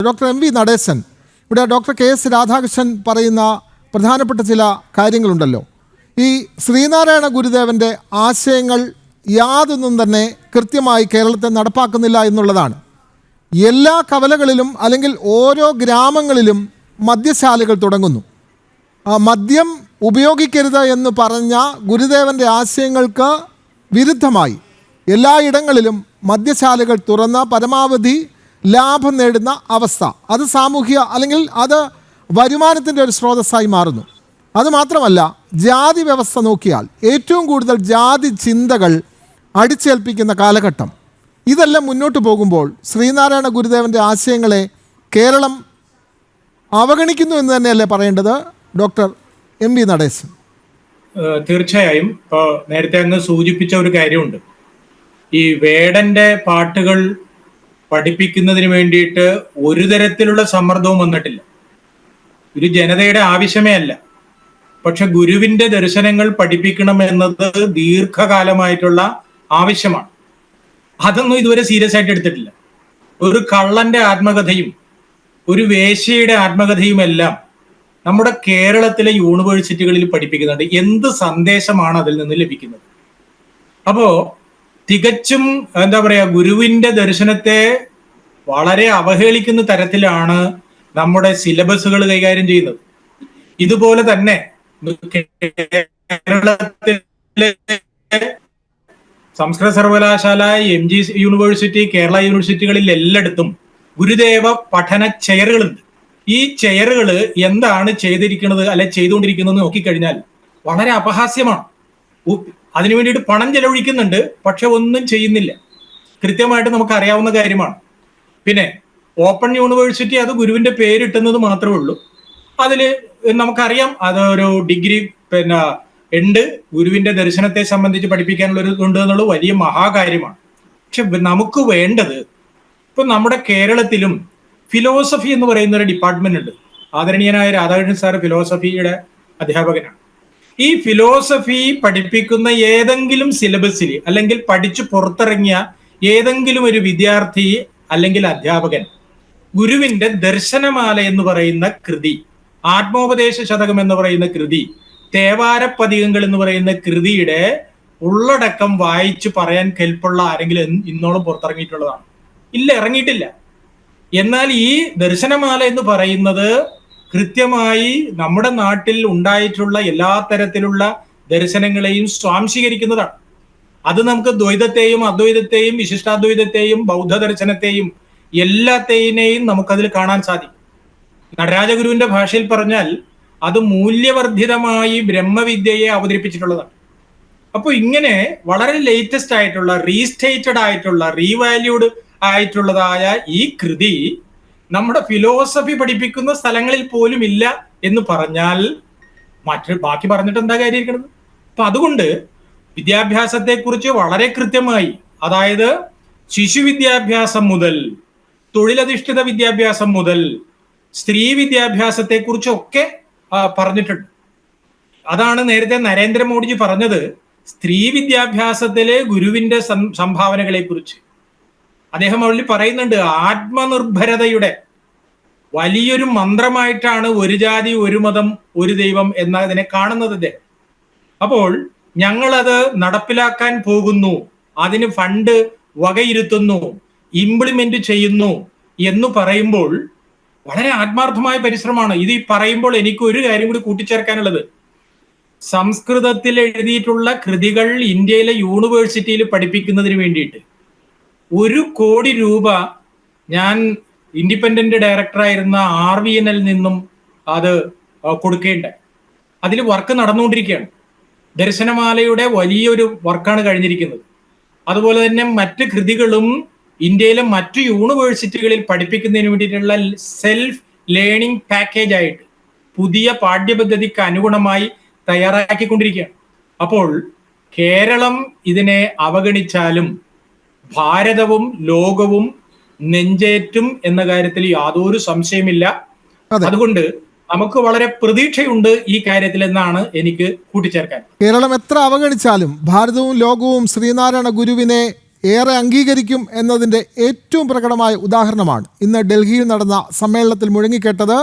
Doctor M V Natesan, ഇവിടെ doctor K S Radhakrishnan പറയുന്ന പ്രധാനപ്പെട്ട ചില കാര്യങ്ങളുണ്ടല്ലോ. ഈ ശ്രീനാരായണ ഗുരുദേവൻ്റെ ആശയങ്ങൾ യാതൊന്നും തന്നെ കൃത്യമായി കേരളത്തിൽ നടപ്പാക്കുന്നില്ല എന്നുള്ളതാണ്. എല്ലാ കവലകളിലും അല്ലെങ്കിൽ ഓരോ ഗ്രാമങ്ങളിലും മദ്യശാലകൾ തുടങ്ങുന്നു. മദ്യം ഉപയോഗിക്കരുത് എന്ന് പറഞ്ഞ ഗുരുദേവൻ്റെ ആശയങ്ങൾക്ക് വിരുദ്ധമായി എല്ലായിടങ്ങളിലും മദ്യശാലകൾ തുറന്ന് പരമാവധി ലാഭം നേടുന്ന അവസ്ഥ, അത് സാമൂഹ്യ അല്ലെങ്കിൽ അത് വരുമാനത്തിൻ്റെ ഒരു സ്രോതസ്സായി മാറുന്നു. അതുമാത്രമല്ല, ജാതി വ്യവസ്ഥ നോക്കിയാൽ ഏറ്റവും കൂടുതൽ ജാതി ചിന്തകൾ അടിച്ചേൽപ്പിക്കുന്ന കാലഘട്ടം. ഇതെല്ലാം മുന്നോട്ട് പോകുമ്പോൾ ശ്രീനാരായണ ഗുരുദേവൻ്റെ ആശയങ്ങളെ കേരളം അവഗണിക്കുന്നു എന്ന് തന്നെയല്ലേ പറയേണ്ടത് ഡോക്ടർ എം വി നടേശൻ? തീർച്ചയായും. ഇപ്പോൾ നേരത്തെ അങ്ങ് സൂചിപ്പിച്ച ഒരു കാര്യമുണ്ട്. ഈ വേടന്റെ പാട്ടുകൾ പഠിപ്പിക്കുന്നതിന് വേണ്ടിയിട്ട് ഒരു തരത്തിലുള്ള സമ്മർദ്ദവും വന്നിട്ടില്ല. ഒരു ജനതയുടെ ആവശ്യമേ അല്ല. പക്ഷെ ഗുരുവിന്റെ ദർശനങ്ങൾ പഠിപ്പിക്കണം എന്നത് ദീർഘകാലമായിട്ടുള്ള ആവശ്യമാണ്. അതൊന്നും ഇതുവരെ സീരിയസ് ആയിട്ട് എടുത്തിട്ടില്ല. ഒരു കള്ളന്റെ ആത്മകഥയും ഒരു വേശ്യയുടെ ആത്മകഥയും എല്ലാം നമ്മുടെ കേരളത്തിലെ യൂണിവേഴ്സിറ്റികളിൽ പഠിപ്പിക്കുന്നുണ്ട്. എന്ത് സന്ദേശമാണ് അതിൽ നിന്ന് ലഭിക്കുന്നത്? അപ്പോ തികച്ചും എന്താ പറയാ, ഗുരുവിന്റെ ദർശനത്തെ വളരെ അവഹേളിക്കുന്ന തരത്തിലാണ് നമ്മുടെ സിലബസുകൾ കൈകാര്യം ചെയ്യുന്നത്. ഇതുപോലെ തന്നെ കേരളത്തിലെ സംസ്കൃത സർവകലാശാല, MG യൂണിവേഴ്സിറ്റി, കേരള യൂണിവേഴ്സിറ്റികളിൽ എല്ലായിടത്തും ഗുരുദേവ പഠന ചെയറുകളുണ്ട്. ഈ ചെയറുകൾ എന്താണ് ചെയ്തിരിക്കുന്നത് അല്ലെ ചെയ്തുകൊണ്ടിരിക്കുന്നത് നോക്കിക്കഴിഞ്ഞാൽ വളരെ അപഹാസ്യമാണ്. അതിനു വേണ്ടിയിട്ട് പണം ചെലവഴിക്കുന്നുണ്ട്, പക്ഷെ ഒന്നും ചെയ്യുന്നില്ല. കൃത്യമായിട്ട് നമുക്ക് അറിയാവുന്ന കാര്യമാണ്. പിന്നെ ഓപ്പൺ യൂണിവേഴ്സിറ്റി, അത് ഗുരുവിന്റെ പേരിട്ടുന്നത് മാത്രമേ ഉള്ളൂ. അതിൽ നമുക്കറിയാം അതൊരു ഡിഗ്രി ഉണ്ട്, ഗുരുവിന്റെ ദർശനത്തെ സംബന്ധിച്ച് പഠിപ്പിക്കാനുള്ള ഒരു ഉണ്ട് എന്നുള്ളത് വലിയ മഹാകാര്യമാണ്. പക്ഷെ നമുക്ക് വേണ്ടത്, ഇപ്പൊ നമ്മുടെ കേരളത്തിലും ഫിലോസഫി എന്ന് പറയുന്ന ഒരു ഡിപ്പാർട്ട്മെന്റ് ഉണ്ട്. ആദരണീയനായ രാധാകൃഷ്ണൻ സാറ് ഫിലോസഫിയുടെ അധ്യാപകനാണ്. ഈ ഫിലോസഫി പഠിപ്പിക്കുന്ന ഏതെങ്കിലും സിലബസിൽ അല്ലെങ്കിൽ പഠിച്ചു പുറത്തിറങ്ങിയ ഏതെങ്കിലും ഒരു വിദ്യാർത്ഥി അല്ലെങ്കിൽ അധ്യാപകൻ ഗുരുവിന്റെ ദർശനമാല എന്ന് പറയുന്ന കൃതി, ആത്മോപദേശ ശതകം എന്ന് പറയുന്ന കൃതി, തേവാരപ്പതികങ്ങൾ എന്ന് പറയുന്ന കൃതിയുടെ ഉള്ളടക്കം വായിച്ചു പറയാൻ കെൽപ്പുള്ള ആരെങ്കിലും ഇന്നോളം പുറത്തിറങ്ങിയിട്ടുള്ളതാണ്? ഇല്ല, ഇറങ്ങിയിട്ടില്ല. എന്നാൽ ഈ ദർശനമാല എന്ന് പറയുന്നത് കൃത്യമായി നമ്മുടെ നാട്ടിൽ ഉണ്ടായിട്ടുള്ള എല്ലാ തരത്തിലുള്ള ദർശനങ്ങളെയും സ്വാംശീകരിക്കുന്നതാണ്. അത് നമുക്ക് ദ്വൈതത്തെയും അദ്വൈതത്തെയും വിശിഷ്ടാദ്വൈതത്തെയും ബൗദ്ധ ദർശനത്തെയും എല്ലാത്തെയും നമുക്കതിൽ കാണാൻ സാധിക്കും. നടരാജഗുരുവിന്റെ ഭാഷയിൽ പറഞ്ഞാൽ അത് മൂല്യവർദ്ധിതമായി ബ്രഹ്മവിദ്യയെ അവതരിപ്പിച്ചിട്ടുള്ളതാണ്. അപ്പോൾ ഇങ്ങനെ വളരെ ലേറ്റസ്റ്റ് ആയിട്ടുള്ള, റീസ്റ്റേറ്റഡ് ആയിട്ടുള്ള, റീവാല്യൂഡ് ആയിട്ടുള്ളതായ ഈ കൃതി നമ്മുടെ ഫിലോസഫി പഠിപ്പിക്കുന്ന സ്ഥലങ്ങളിൽ പോലും ഇല്ല എന്ന് പറഞ്ഞാൽ ബാക്കി പറഞ്ഞിട്ട് എന്താ കാര്യം ഇരിക്കുന്നത്? അപ്പൊ അതുകൊണ്ട് വിദ്യാഭ്യാസത്തെ കുറിച്ച് വളരെ കൃത്യമായി, അതായത് ശിശു വിദ്യാഭ്യാസം മുതൽ തൊഴിലധിഷ്ഠിത വിദ്യാഭ്യാസം മുതൽ സ്ത്രീ വിദ്യാഭ്യാസത്തെ കുറിച്ചൊക്കെ പറഞ്ഞിട്ടുണ്ട്. അതാണ് നേരത്തെ നരേന്ദ്രമോദിജി പറഞ്ഞത്, സ്ത്രീ വിദ്യാഭ്യാസത്തിലെ ഗുരുവിന്റെ സംഭാവനകളെ കുറിച്ച്. അദ്ദേഹം അവിടെ പറയുന്നുണ്ട്, ആത്മനിർഭരതയുടെ വലിയൊരു മന്ത്രമായിട്ടാണ് ഒരു ജാതി ഒരു മതം ഒരു ദൈവം എന്നതിനെ കാണുന്നത് അദ്ദേഹം. അപ്പോൾ ഞങ്ങളത് നടപ്പിലാക്കാൻ പോകുന്നു, അതിന് ഫണ്ട് വകയിരുത്തുന്നു, ഇംപ്ലിമെന്റ് ചെയ്യുന്നു എന്ന് പറയുമ്പോൾ വളരെ ആത്മാർത്ഥമായ പരിശ്രമമാണ്. ഇത് ഈ പറയുമ്പോൾ എനിക്ക് ഒരു കാര്യം കൂടി കൂട്ടിച്ചേർക്കാനുള്ളത്, സംസ്കൃതത്തിൽ എഴുതിയിട്ടുള്ള കൃതികൾ ഇന്ത്യയിലെ യൂണിവേഴ്സിറ്റിയിൽ പഠിപ്പിക്കുന്നതിന് വേണ്ടിയിട്ട് 1 കോടി രൂപ ഞാൻ ഇൻഡിപെൻഡന്റ് ഡയറക്ടറായിരുന്ന RVNL നിന്നും അത് കൊടുക്കേണ്ടായി. അതിൽ വർക്ക് നടന്നുകൊണ്ടിരിക്കുകയാണ്. ദർശനമാലയുടെ വലിയൊരു വർക്കാണ് കഴിഞ്ഞിരിക്കുന്നത്. അതുപോലെ തന്നെ മറ്റ് കൃതികളും ഇന്ത്യയിലെ മറ്റു യൂണിവേഴ്സിറ്റികളിൽ പഠിപ്പിക്കുന്നതിന് വേണ്ടിയിട്ടുള്ള സെൽഫ് ലേണിംഗ് പാക്കേജ് ആയിട്ട് പുതിയ പാഠ്യപദ്ധതിക്ക് അനുഗുണമായി തയ്യാറാക്കിക്കൊണ്ടിരിക്കുകയാണ്. അപ്പോൾ കേരളം ഇതിനെ അവഗണിച്ചാലും ഭാരതവും ലോകവും നെഞ്ചേറ്റും എന്ന കാര്യത്തിൽ യാതൊരു സംശയമില്ല. അതുകൊണ്ട് നമുക്ക് വളരെ പ്രതീക്ഷയുണ്ട് ഈ കാര്യത്തിൽ എന്നാണ് എനിക്ക് കൂട്ടിച്ചേർക്കാൻ. കേരളം എത്ര അവഗണിച്ചാലും ഭാരതവും ലോകവും ശ്രീനാരായണ ഗുരുവിനെ ഏറെ അംഗീകരിക്കും എന്നതിൻ്റെ ഏറ്റവും പ്രകടമായ ഉദാഹരണമാണ് ഇന്ന് ഡൽഹിയിൽ നടന്ന സമ്മേളനത്തിൽ മുഴങ്ങിക്കേട്ടത്.